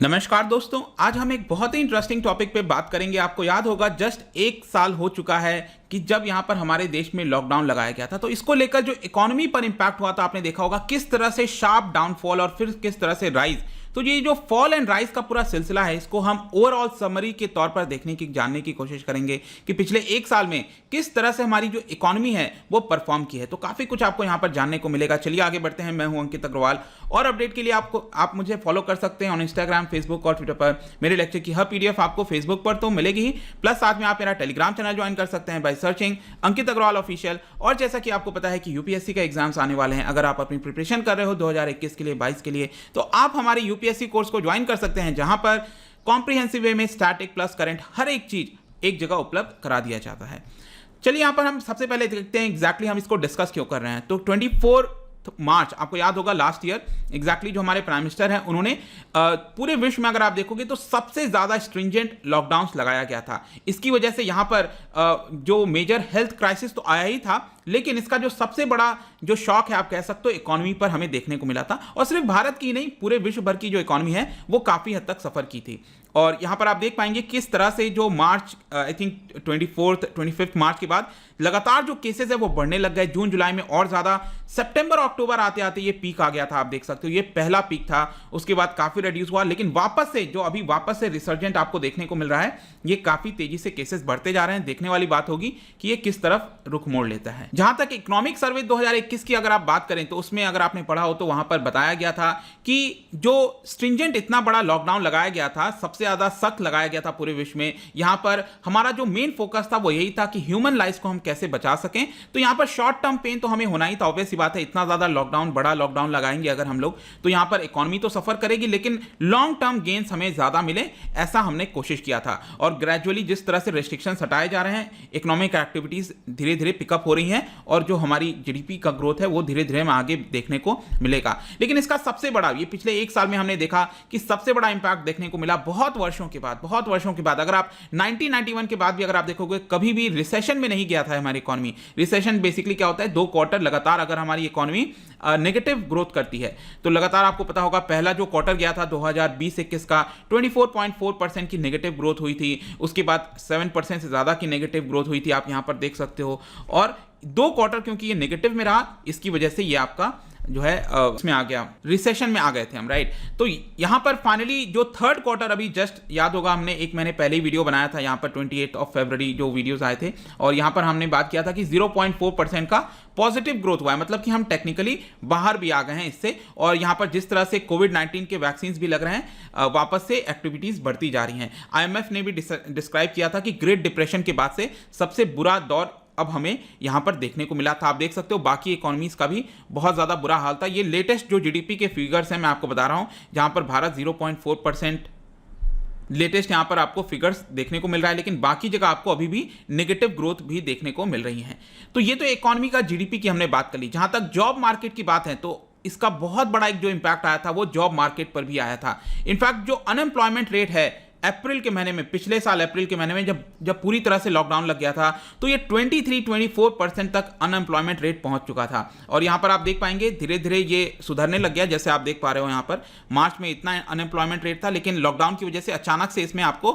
नमस्कार दोस्तों, आज हम एक बहुत ही इंटरेस्टिंग टॉपिक पे बात करेंगे। आपको याद होगा जस्ट एक साल हो चुका है कि जब यहाँ पर हमारे देश में लॉकडाउन लगाया गया था, तो इसको लेकर जो इकोनॉमी पर इंपैक्ट हुआ था आपने देखा होगा किस तरह से शार्प डाउनफॉल और फिर किस तरह से राइज। तो ये जो फॉल एंड राइज का पूरा सिलसिला है, इसको हम ओवरऑल समरी के तौर पर जानने की कोशिश करेंगे कि पिछले एक साल में किस तरह से हमारी जो इकोनॉमी है वो परफॉर्म की है। तो काफी कुछ आपको यहाँ पर जानने को मिलेगा। चलिए आगे बढ़ते हैं। मैं हूं अंकित अग्रवाल और अपडेट के लिए आप मुझे फॉलो कर सकते हैं ऑन इंस्टाग्राम, फेसबुक और ट्विटर पर। मेरे लेक्चर की हर पीडीएफ आपको फेसबुक पर तो मिलेगी ही, प्लस साथ में आप मेरा टेलीग्राम चैनल ज्वाइन कर सकते हैं by searching Ankit Agarwal official. और जैसा कि आपको पता है कि यूपीएससी का एग्जाम्स आने वाले हैं, अगर आप अपनी प्रिपरेशन कर रहे हो 2021 के लिए, 22 के लिए, तो आप हमारे यूपीएससी कोर्स को ज्वाइन कर सकते हैं, जहां पर कॉम्प्रिहेंसिव वे में स्टैटिक प्लस करंट हर एक चीज एक जगह उपलब्ध करा दिया जाता है। चलिए यहां पर हम सबसे पहले देखते हैं एग्जैक्टली हम इसको डिस्कस क्यों कर रहे हैं। तो 24 मार्च, आपको याद होगा लास्ट ईयर एग्जैक्टली जो हमारे प्राइम मिनिस्टर हैं, उन्होंने पूरे विश्व में अगर आप देखोगे तो सबसे ज्यादा स्ट्रिंजेंट लॉकडाउन लगाया गया था। इसकी वजह से यहां पर जो मेजर हेल्थ क्राइसिस तो आया ही था, लेकिन इसका जो सबसे बड़ा जो शॉक है आप कह सकते हो इकोनॉमी पर हमें देखने को मिला था। और सिर्फ भारत की नहीं, पूरे विश्व भर की जो इकोनॉमी है वो काफी हद तक सफर की थी। और यहां पर आप देख पाएंगे किस तरह से जो मार्च आई थिंक 25 मार्च के बाद लगातार जो केसेस है वो बढ़ने लग गए। जून जुलाई में और ज्यादा, सितंबर अक्टूबर आते आते ये पीक आ गया था। आप देख सकते हो ये पहला पीक था, उसके बाद काफी रिड्यूस हुआ, लेकिन वापस से जो अभी वापस से रिसर्जेंट आपको देखने को मिल रहा है, ये काफी तेजी से केसेस बढ़ते जा रहे हैं। देखने वाली बात होगी कि ये किस तरफ रुख मोड़ लेता है। जहां तक इकोनॉमिक सर्वे 2021 की अगर आप बात करें तो उसमें अगर आपने पढ़ा हो तो वहां पर बताया गया था कि जो स्ट्रिंजेंट इतना बड़ा लॉकडाउन लगाया गया था, सबसे ज्यादा सख्त लगाया गया था पूरे विश्व में, यहां पर हमारा जो मेन फोकस था वो यही था कि ह्यूमन लाइफ को हम कैसे बचा सकें। तो यहां पर शॉर्ट टर्म पेन तो हमें होना ही था, ऑब्वियस सी बात है। इतना ज्यादा लॉकडाउन, बड़ा लॉकडाउन लगाएंगे अगर हम लोग, तो यहां पर इकोनॉमी तो सफर करेगी, लेकिन लॉन्ग टर्म गेन्स हमें ज्यादा मिले, ऐसा हमने कोशिश किया था। और ग्रेजुअली जिस तरह से रेस्ट्रिक्शन हटाए जा रहे हैं, इकोनॉमिक एक्टिविटीज धीरे धीरे पिकअप हो रही हैं और जो हमारी जीडीपी का ग्रोथ है वो धीरे धीरे हमें आगे देखने को मिलेगा। लेकिन इसका सबसे बड़ा, ये पिछले एक साल में हमने देखा कि सबसे बड़ा इंपैक्ट देखने को मिला बहुत वर्षों के बाद। अगर आप 1991 के बाद भी अगर आप देखोगे, कभी भी रिसेशन में नहीं गया था हमारी इकोनॉमी। रिसेशन बेसिकली क्या होता है, 2 क्वार्टर लगातार अगर हमारी इकोनॉमी नेगेटिव ग्रोथ करती है, तो लगातार आपको पता होगा पहला जो क्वार्टर गया था 2020-21 का 24.4% की नेगेटिव ग्रोथ हुई थी। उसके बाद 7% से ज्यादा की नेगेटिव ग्रोथ हुई थी, आप यहां पर देख सकते हो। और 2 क्वार्टर क्योंकि ये नेगेटिव में रहा, इसकी वजह से ये आपका जो है इसमें आ गया, रिसेशन में आ गए थे हम, राइट। तो यहां पर फाइनली जो थर्ड क्वार्टर, अभी जस्ट याद होगा हमने एक महीने पहले ही वीडियो बनाया था, यहां पर 28 फरवरी जो वीडियोस आए थे, और यहां पर हमने बात किया था कि 0.4% का पॉजिटिव ग्रोथ हुआ है, मतलब कि हम टेक्निकली बाहर भी आ गए हैं इससे। और यहां पर जिस तरह से कोविड-19 के वैक्सीन भी लग रहे हैं, वापस से एक्टिविटीज बढ़ती जा रही हैं। आईएमएफ ने भी डिस्क्राइब किया था कि ग्रेट डिप्रेशन के बाद से सबसे बुरा दौर अब हमें यहां पर देखने को मिला था। आप देख सकते हो बाकी इकोनॉमीज का भी बहुत ज्यादा बुरा हाल था। ये लेटेस्ट जो जीडीपी के फिगर्स हैं मैं आपको बता रहा हूं, जहां पर भारत 0.4% लेटेस्ट यहां पर आपको फिगर्स देखने को मिल रहा है, लेकिन बाकी जगह आपको अभी भी नेगेटिव ग्रोथ भी देखने को मिल रही है। तो ये तो इकोनॉमी का, जीडीपी की हमने बात कर ली। जहां तक जॉब मार्केट की बात है, तो इसका बहुत बड़ा एक जो इंपैक्ट आया था वो जॉब मार्केट पर भी आया था। इनफैक्ट जो अनएम्प्लॉयमेंट रेट है अप्रैल के महीने में, पिछले साल अप्रैल के महीने में जब पूरी तरह से लॉकडाउन लग गया था, तो ये 23-24% तक अनएम्प्लॉयमेंट रेट पहुंच चुका था। और यहां पर आप देख पाएंगे धीरे धीरे ये सुधरने लग गया, जैसे आप देख पा रहे हो यहां पर मार्च में इतना अनएम्प्लॉयमेंट रेट था, लेकिन लॉकडाउन की वजह से अचानक से इसमें आपको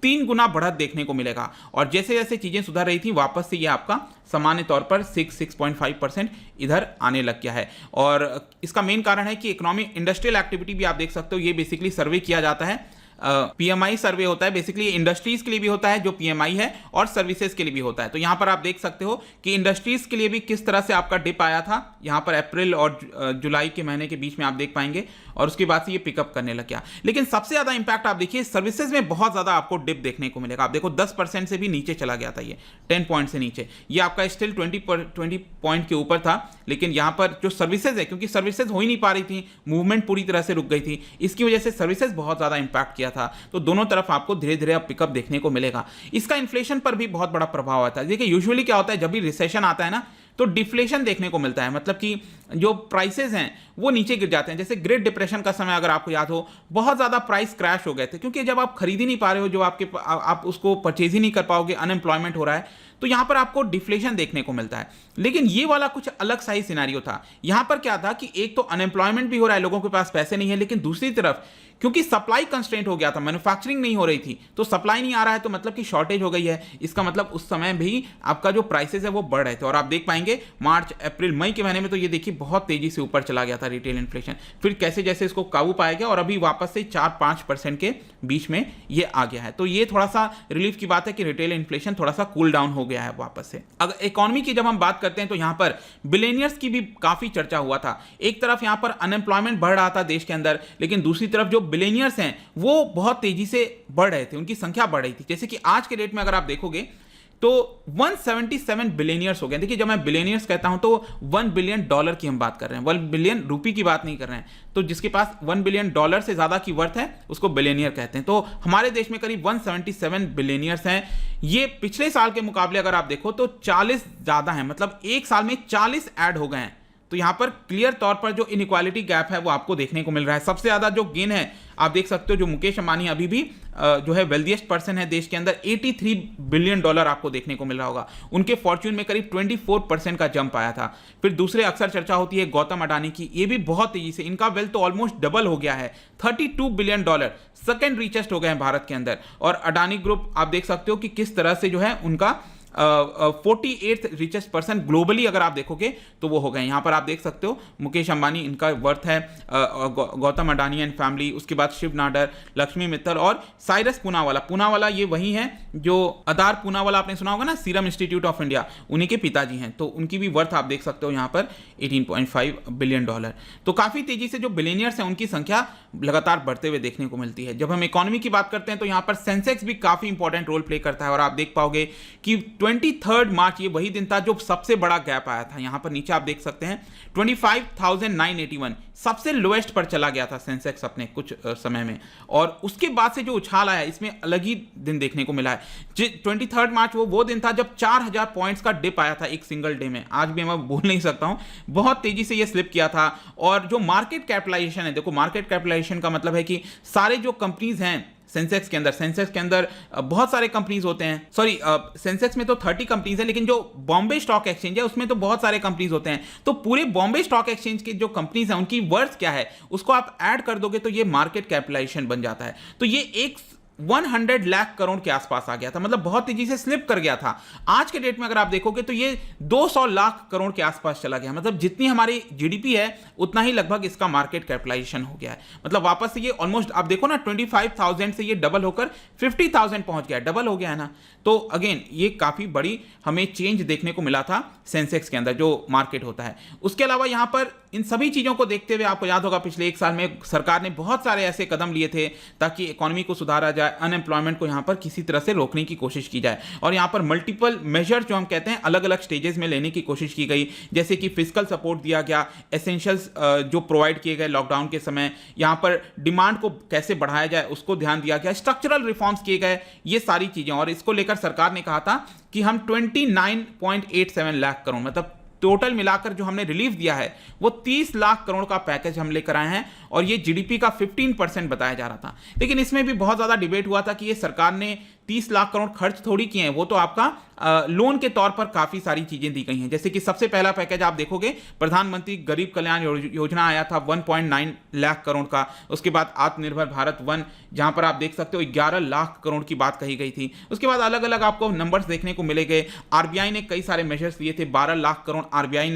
3 गुना बढ़त देखने को मिलेगा। और जैसे जैसे चीजें सुधर रही थी, वापस से ये आपका सामान्य तौर पर 6.5% इधर आने लग गया है। और इसका मेन कारण है कि इकोनॉमिक इंडस्ट्रियल एक्टिविटी भी आप देख सकते हो, ये बेसिकली सर्वे किया जाता है, पीएमआई सर्वे होता है, बेसिकली इंडस्ट्रीज के लिए भी होता है जो पीएमआई है, और सर्विसेज के लिए भी होता है। तो यहां पर आप देख सकते हो कि इंडस्ट्रीज के लिए भी किस तरह से आपका डिप आया था, यहां पर अप्रैल और जुलाई के महीने के बीच में आप देख पाएंगे, और उसके बाद से ये पिकअप करने लग गया। लेकिन सबसे ज्यादा इंपैक्ट आप देखिए सर्विसेज में बहुत ज्यादा आपको डिप देखने को मिलेगा। आप देखो 10% से भी नीचे चला गया था, ये 10 पॉइंट से नीचे। ये आपका स्टिल 20 पॉइंट के ऊपर था, लेकिन यहां पर जो सर्विसेज है, क्योंकि सर्विसेज हो ही नहीं पा रही थी, मूवमेंट पूरी तरह से रुक गई थी, इसकी वजह से सर्विसेज बहुत ज्यादा इंपैक्ट किया था। तो दोनों तरफ आपको धीरे धीरे अब पिकअप देखने को मिलेगा। इसका इन्फ्लेशन पर भी बहुत बड़ा प्रभाव आता है। देखिए यूजुअली क्या होता है, जब भी रिसेशन आता है ना, तो डिफ्लेशन देखने को मिलता है, मतलब कि जो प्राइसेस हैं वो नीचे गिर जाते हैं। जैसे ग्रेट डिप्रेशन का समय अगर आपको याद हो, बहुत ज़्यादा प्राइस क्रैश हो गए थे, क्योंकि जब आप खरीद ही नहीं पा रहे हो, जो आप उसको परचेज ही नहीं कर पाओगे, अनएम्प्लॉयमेंट हो रहा है, तो यहां पर आपको डिफ्लेशन देखने को मिलता है। लेकिन ये वाला कुछ अलग सा ही सिनेरियो था। यहां पर क्या था कि एक तो अनएम्प्लॉयमेंट भी हो रहा है, लोगों के पास पैसे नहीं है, लेकिन दूसरी तरफ क्योंकि सप्लाई कंस्ट्रेंट हो गया था, मैन्युफैक्चरिंग नहीं हो रही थी, तो सप्लाई नहीं आ रहा है, तो मतलब कि शॉर्टेज हो गई है। इसका मतलब उस समय भी आपका जो प्राइसेस है वो बढ़ रहे थे। और आप देख पाएंगे मार्च, अप्रैल, मई के महीने में तो ये देखिए बहुत तेजी से ऊपर चला गया था रिटेल इन्फ्लेशन। फिर कैसे जैसे इसको काबू पाया गया और अभी वापस से 4-5% के बीच में ये आ गया है। तो ये थोड़ा सा रिलीफ की बात है कि रिटेल इन्फ्लेशन थोड़ा सा कूल डाउन हो गया है वापस से। अगर इकोनॉमी की जब हम बात करते हैं तो यहां पर बिलियनियर्स की भी काफी चर्चा हुआ था। एक तरफ यहां पर अनएम्प्लॉयमेंट बढ़ रहा था देश के अंदर, लेकिन दूसरी तरफ जो बिलियनियर्स हैं वो बहुत तेजी से बढ़ रहे थे, उनकी संख्या बढ़ रही थी। जैसे कि आज के डेट में अगर आप देखोगे तो 177 बिलियनियर्स हो गए। देखिए, जब मैं बिलियनियर्स कहता हूं तो $1 बिलियन की हम बात कर रहे हैं, 1 बिलियन रुपी की बात नहीं कर रहे हैं। तो जिसके पास $1 बिलियन से ज्यादा की वर्थ है उसको बिलियनियर कहते हैं। तो हमारे देश में करीब 177 बिलियनियर्स हैं। ये पिछले साल के मुकाबले अगर आप देखो तो 40 ज्यादा हैं, मतलब एक साल में 40 ऐड हो गए हैं। तो यहां पर क्लियर तौर पर जो इनइक्वालिटी गैप है वो आपको देखने को मिल रहा है। सबसे ज्यादा जो गेन है आप देख सकते हो, जो मुकेश अंबानी अभी भी जो है वेल्दिएस्ट पर्सन है देश के अंदर, $83 बिलियन आपको देखने को मिल रहा होगा। उनके फॉर्च्यून में करीब 24% का जंप आया था। फिर दूसरे अक्सर चर्चा होती है गौतम अडानी की, ये भी बहुत तेजी से, इनका वेल्थ तो ऑलमोस्ट डबल हो गया है, $32 बिलियन, सेकेंड रिचेस्ट हो गए हैं भारत के अंदर। और अडानी ग्रुप आप देख सकते हो कि किस तरह से जो है उनका 48th रिचेस्ट पर्सन ग्लोबली अगर आप देखोगे तो वो हो गए। यहां पर आप देख सकते हो मुकेश अंबानी, इनका वर्थ है, गौतम अडानी एंड फैमिली, उसके बाद शिव नाडर, लक्ष्मी मित्तल और साइरस पूनावाला ये वही हैं जो आधार पूनावाला आपने सुना होगा ना, सीरम इंस्टीट्यूट ऑफ इंडिया, उन्हीं के पिताजी हैं। तो उनकी भी वर्थ आप देख सकते हो यहां पर $18.5 बिलियन। तो काफी तेजी से जो बिलियनियर्स हैं उनकी संख्या लगातार बढ़ते हुए देखने को मिलती है। जब हम इकोनॉमी की बात करते हैं तो यहां पर सेंसेक्स भी काफी इंपॉर्टेंट रोल प्ले करता है। और आप देख पाओगे कि 23 मार्च ये वही दिन था जो सबसे बड़ा गैप आया था। यहां पर नीचे आप देख सकते हैं 25,981 सबसे लोएस्ट पर चला गया था सेंसेक्स अपने कुछ समय में। और उसके बाद से जो उछाल आया इसमें अलग ही दिन देखने को मिला है। 23 मार्च वो दिन था जब 4,000 पॉइंट्स का डिप आया था एक सिंगल डे में। आज भी मैं बोल नहीं सकता हूं, बहुत तेजी से ये स्लिप किया था। और जो मार्केट कैपिटलाइजेशन है, देखो मार्केट कैपिटलाइजेशन का मतलब है कि सारे जो कंपनीज हैं सेंसेक्स के अंदर बहुत सारे कंपनीज होते हैं। सॉरी, सेंसेक्स में तो 30 कंपनीज हैं, लेकिन जो बॉम्बे स्टॉक एक्सचेंज है उसमें तो बहुत सारे कंपनीज होते हैं। तो पूरे बॉम्बे स्टॉक एक्सचेंज की जो कंपनीज हैं उनकी वर्थ क्या है उसको आप ऐड कर दोगे तो ये मार्केट कैपिटलाइजेशन बन जाता है। तो ये 100 लाख करोड़ के आसपास आ गया था, मतलब बहुत तेजी से स्लिप कर गया था। आज के डेट में अगर आप देखोगे तो ये 200 लाख करोड़ के आसपास चला गया, मतलब जितनी हमारी जीडीपी है उतना ही लगभग इसका मार्केट कैपिटलाइजेशन हो गया है। मतलब वापस से ये ऑलमोस्ट आप देखो ना 25,000 से ये डबल होकर 50,000 पहुंच गया, डबल हो गया है ना। तो अगेन ये काफी बड़ी हमें चेंज देखने को मिला था सेंसेक्स के अंदर जो मार्केट होता है। उसके अलावा यहां पर इन सभी चीजों को देखते हुए आपको याद होगा पिछले एक साल में सरकार ने बहुत सारे ऐसे कदम लिए थे ताकि इकोनॉमी को सुधारा जाए, अनएम्प्लॉयमेंट को यहां पर किसी तरह से रोकने की कोशिश की जाए। और यहां पर मल्टीपल मेजर जो हम कहते हैं अलग अलग स्टेजेस में लेने की कोशिश की गई, जैसे कि फिजिकल सपोर्ट दिया गया, एसेंशियल्स जो प्रोवाइड किए गए लॉकडाउन के समय, यहां पर डिमांड को कैसे बढ़ाया जाए उसको ध्यान दिया गया, स्ट्रक्चरल रिफॉर्म्स किए गए, ये सारी चीजें। और इसको लेकर सरकार ने कहा था कि हम 29.87 लाख करोड़, मतलब टोटल मिलाकर जो हमने रिलीफ दिया है वो 30 लाख करोड़ का पैकेज हम लेकर आए हैं। और ये जीडीपी का 15% बताया जा रहा था। लेकिन इसमें भी बहुत ज्यादा डिबेट हुआ था कि ये सरकार ने 30 लाख करोड़ खर्च थोड़ी किए हैं, वो तो आपका लोन के तौर पर काफी सारी चीजें दी गई हैं। जैसे कि सबसे पहला पैकेज आप देखोगे प्रधानमंत्री गरीब कल्याण योजना आया था 1.9 लाख करोड़ का। उसके बाद आत्मनिर्भर भारत 1, जहां पर आप देख सकते हो 11 लाख करोड़ की बात कही गई थी। उसके बाद अलग अलग आपको नंबर्स देखने को मिलेंगे। आरबीआई ने कई सारे मेजर्स लिए थे, 12 लाख करोड़ आरबीआई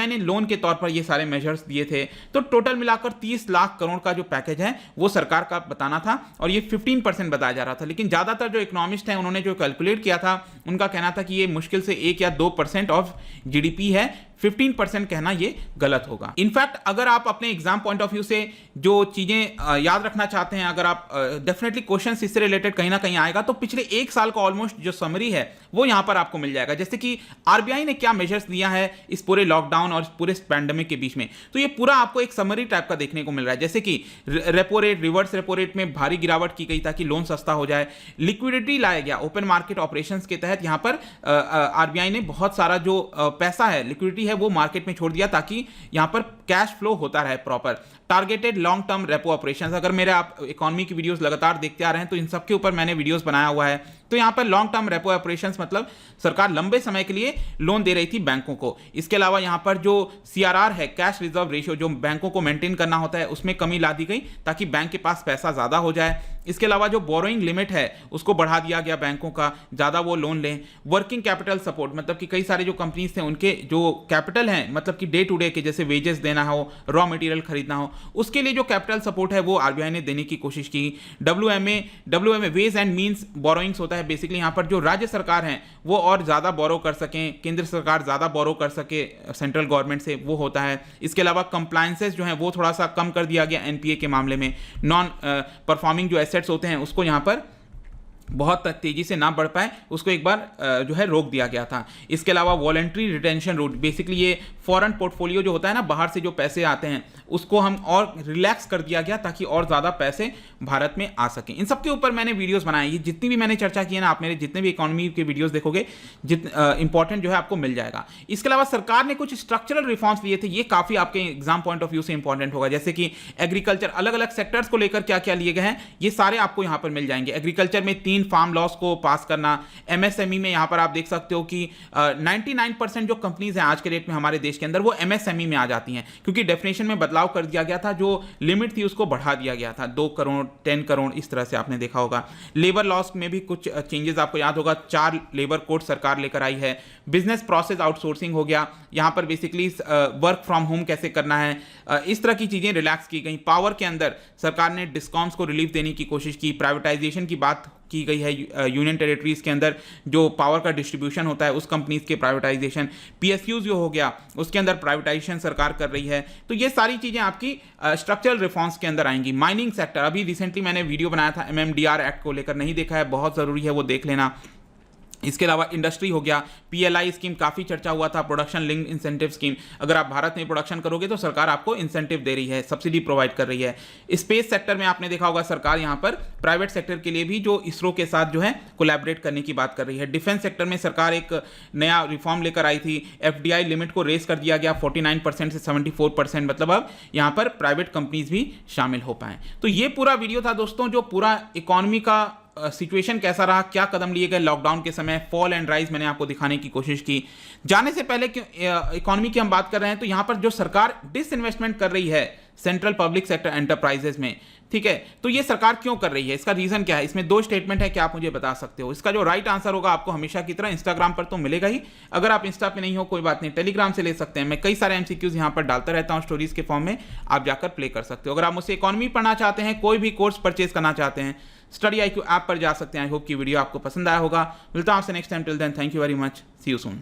ने लोन के तौर पर ये सारे मेजर्स दिए थे। तो टोटल मिलाकर 30 लाख करोड़ का जो पैकेज है वो सरकार का बताना था और ये 15% बताया जा रहा था। लेकिन ज्यादातर जो इकोनॉमिस्ट हैं उन्होंने जो कैलकुलेट किया था उनका कहना था कि ये मुश्किल से 1 या 2% ऑफ जीडीपी है, 15% कहना ये गलत होगा। इनफैक्ट अगर आप अपने एग्जाम पॉइंट ऑफ व्यू से जो चीजें याद रखना चाहते हैं, अगर आप डेफिनेटली क्वेश्चन इससे रिलेटेड कहीं ना कहीं आएगा, तो पिछले एक साल का ऑलमोस्ट जो समरी है वो यहां पर आपको मिल जाएगा। जैसे कि आरबीआई ने क्या मेजर्स लिया है इस पूरे लॉकडाउन और पूरे पैंडेमिक के बीच में, तो ये पूरा आपको एक समरी टाइप का देखने को मिल रहा है। जैसे कि repo rate, reverse repo rate में भारी गिरावट की गई ताकि लोन सस्ता हो जाए, लिक्विडिटी लाया गया ओपन मार्केट ऑपरेशंस के तहत। यहां पर आरबीआई ने बहुत सारा जो पैसा है, लिक्विडिटी है वो मार्केट में छोड़ दिया ताकि यहाँ पर कैश फ्लो होता रहे proper. Targeted long term repo operations, अगर मेरे आप इकोनॉमी की वीडियोस लगातार देखते आ रहे हैं तो इन सब के ऊपर मैंने वीडियोस बनाया हुआ है। तो यहाँ पर लॉन्ग टर्म रेपो ऑपरेशंस मतलब सरकार लंबे समय के लिए लोन दे रही थी बैंकों को। इसके अलावा यहाँ पर जो CRR है, कैश रिजर्व रेशियो, जो बैंकों को मेंटेन करना होता है, उसमें कमी ला दी गई ताकि बैंक के पास पैसा ज़्यादा हो जाए। इसके अलावा जो बोरोइंग लिमिट है उसको बढ़ा दिया गया बैंकों का, ज़्यादा वो लोन लें। वर्किंग कैपिटल सपोर्ट, मतलब कि कई सारे जो कंपनीज थे उनके जो कैपिटल हैं, मतलब कि डे टू डे के जैसे वेजेस देना हो, रॉ मटेरियल खरीदना हो, उसके लिए जो कैपिटल सपोर्ट है वो RBI ने देने की कोशिश की। WMA ways and means borrowings होता है, बेसिकली यहाँ पर जो राज्य सरकार हैं वो और ज़्यादा बोरो कर सकें, केंद्र सरकार ज़्यादा बोरो कर सके सेंट्रल गवर्नमेंट से, वो होता है। इसके अलावा कंप्लायंसेस जो हैं वो थोड़ा सा कम कर दिया गया NPA के मामले में। नॉन परफॉर्मिंग जो एसेट्स होते हैं उसको यहाँ पर बहुत तेजी से ना बढ़ पाए उसको एक बार जो है रोक दिया गया था। इसके अलावा वॉलंटरी रिटेंशन रूट, बेसिकली ये फॉरेन पोर्टफोलियो जो होता है ना, बाहर से जो पैसे आते हैं उसको हम और रिलैक्स कर दिया गया ताकि और ज़्यादा पैसे भारत में आ सकें। इन सब के ऊपर मैंने वीडियोस बनाए, ये जितनी भी मैंने चर्चा की है ना, आप मेरे जितने भी इकोनॉमी के वीडियोस देखोगे इंपॉर्टेंट जो है आपको मिल जाएगा। इसके अलावा सरकार ने कुछ स्ट्रक्चरल रिफॉर्म्स लिए थे, ये काफ़ी आपके एग्जाम पॉइंट ऑफ व्यू से इंपॉर्टेंट होगा, जैसे कि एग्रीकल्चर, अलग अलग सेक्टर्स को लेकर क्या क्या लिए गए हैं ये सारे आपको यहाँ पर मिल जाएंगे। एग्रीकल्चर में 3 फार्म लॉस को पास करना। MSME में यहाँ पर आप देख सकते हो कि 99% जो कंपनीज हैं आज के डेट में हमारे देश के अंदर वो MSME में आ जाती हैं, क्योंकि डेफिनेशन में बदलाव कर दिया गया था, जो लिमिट थी उसको बढ़ा दिया गया था, 2 करोड़ 10 करोड़ इस तरह से आपने देखा होगा। लेबर लॉस में भी कुछ चेंजेस आपको याद होगा, 4 लेबर कोड सरकार लेकर आई है। बिजनेस प्रोसेस आउटसोर्सिंग हो गया, यहाँ पर बेसिकली वर्क फ्रॉम होम कैसे करना है, इस तरह की चीज़ें रिलैक्स की गई। पावर के अंदर सरकार ने डिस्कॉम्स को रिलीफ देने की कोशिश की। प्राइवेटाइजेशन की बात की गई है, यूनियन टेरिटरीज के अंदर जो पावर का डिस्ट्रीब्यूशन होता है उस कंपनीज के प्राइवेटाइजेशन। PSUs जो हो गया उसके अंदर प्राइवेटाइजेशन सरकार कर रही है। तो ये सारी चीज़ें आपकी स्ट्रक्चरल रिफॉर्म्स के अंदर आएंगी। माइनिंग सेक्टर, अभी रिसेंटली मैंने वीडियो बनाया था MMDR एक्ट को लेकर, नहीं देखा है, बहुत ज़रूरी है वो देख लेना। इसके अलावा इंडस्ट्री हो गया, PLI स्कीम काफ़ी चर्चा हुआ था, प्रोडक्शन लिंक इंसेंटिव स्कीम। अगर आप भारत में प्रोडक्शन करोगे तो सरकार आपको इंसेंटिव दे रही है, सब्सिडी प्रोवाइड कर रही है। स्पेस सेक्टर में आपने देखा होगा सरकार यहाँ पर प्राइवेट सेक्टर के लिए भी जो इसरो के साथ जो है कोलैबोरेट करने की बात कर रही है। डिफेंस सेक्टर में सरकार एक नया रिफॉर्म लेकर आई थी, FDI लिमिट को रेस कर दिया गया 49% से 74%, मतलब अब यहाँ पर प्राइवेट कंपनीज भी शामिल हो पाएँ। तो ये पूरा वीडियो था दोस्तों, जो पूरा इकोनॉमी का सिचुएशन कैसा रहा, क्या कदम लिए गए लॉकडाउन के समय, फॉल एंड राइज मैंने आपको दिखाने की कोशिश की। जाने से पहले इकोनॉमी की हम बात कर रहे हैं तो यहाँ पर जो सरकार डिसइन्वेस्टमेंट कर रही है सेंट्रल पब्लिक सेक्टर एंटरप्राइजेस में, ठीक है, तो ये सरकार क्यों कर रही है, इसका रीजन क्या है? इसमें 2 स्टेटमेंट है, क्या आप मुझे बता सकते हो? इसका जो राइट आंसर होगा आपको हमेशा की तरह इंस्टाग्राम पर तो मिलेगा ही, अगर आप इंस्टा पे नहीं हो कोई बात नहीं, टेलीग्राम से ले सकते हैं। मैं कई सारे MCQs यहाँ पर डालता रहता हूँ स्टोरीज के फॉर्म में, आप जाकर प्ले कर सकते हो। अगर आप मुझसे इकोनॉमी पढ़ना चाहते हैं, कोई भी कोर्स परचेज करना चाहते हैं, StudyIQ ऐप पर जा सकते हैं। आई होप की वीडियो आपको पसंद आया होगा। मिलता हूं आपसे next time, till then thank you very much, see you soon.